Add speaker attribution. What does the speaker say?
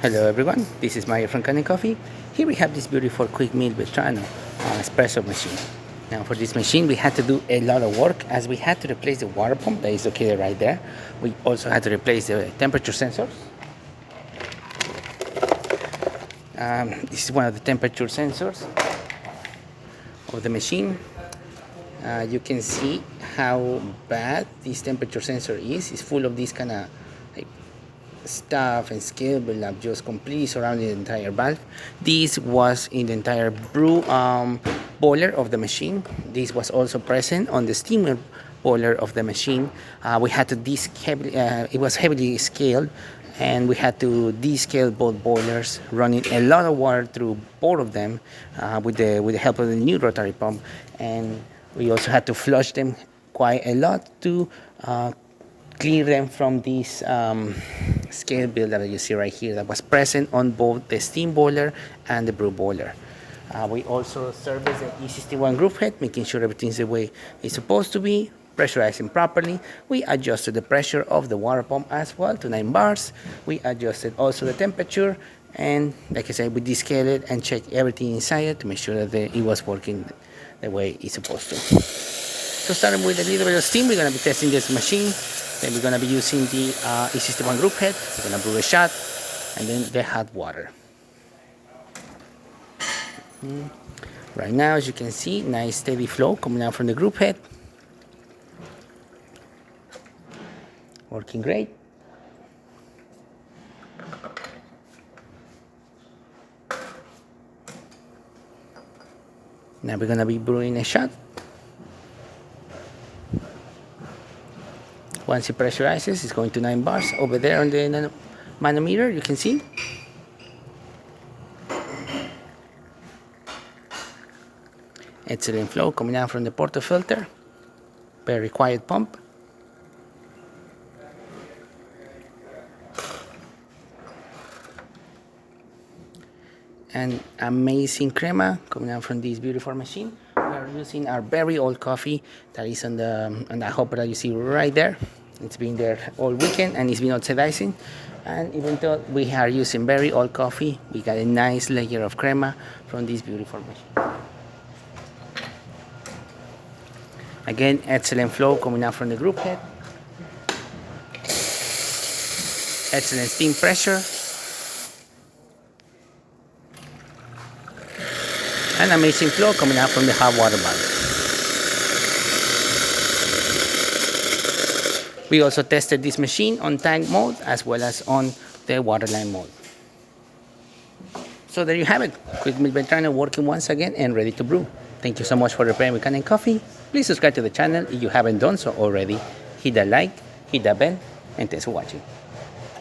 Speaker 1: Hello everyone, this is Mario from Kanen Coffee. Here we have this beautiful quick meal Vetrano espresso machine. Now for this machine we had to do a lot of work as we had to replace the water pump that is located right there. We also had to replace the temperature sensors. This is one of the temperature sensors of the machine. You can see how bad this temperature sensor is. It's full of this kind of stuff and scale buildup just completely surrounding the entire valve. This was in the entire brew boiler of the machine. This was also present on the steamer boiler of the machine. We had to it was heavily scaled, and we had to descale both boilers, running a lot of water through both of them with the help of the new rotary pump. And we also had to flush them quite a lot to clear them from this scale buildup that you see right here that was present on both the steam boiler and the brew boiler. We also serviced the E61 group head, making sure everything's the way it's supposed to be, pressurizing properly. We adjusted the pressure of the water pump as well to 9 bars. We adjusted also the temperature, and like I said, we descaled it and checked everything inside it to make sure that it was working the way it's supposed to. So starting with a little bit of steam, we're going to be testing this machine. Then we're going to be using the E61 group head. We're going to brew a shot, and then the hot water. Right now, as you can see, nice steady flow coming out from the group head. Working great. Now we're going to be brewing a shot. Once it pressurizes, it's going to 9 bars. Over there on the manometer, you can see. Excellent flow coming out from the portafilter. Very quiet pump. And amazing crema coming out from this beautiful machine. We are using our very old coffee that is on the hopper that you see right there. It's been there all weekend and it's been oxidizing. And even though we are using very old coffee, we got a nice layer of crema from this beautiful machine. Again, excellent flow coming out from the group head. Excellent steam pressure. And amazing flow coming out from the hot water valve. We also tested this machine on tank mode as well as on the waterline mode. So there you have it. Quick Meal Vetrano working once again and ready to brew. Thank you so much for preparing with Kanen Coffee. Please subscribe to the channel if you haven't done so already. Hit that like, hit that bell, and thanks for watching.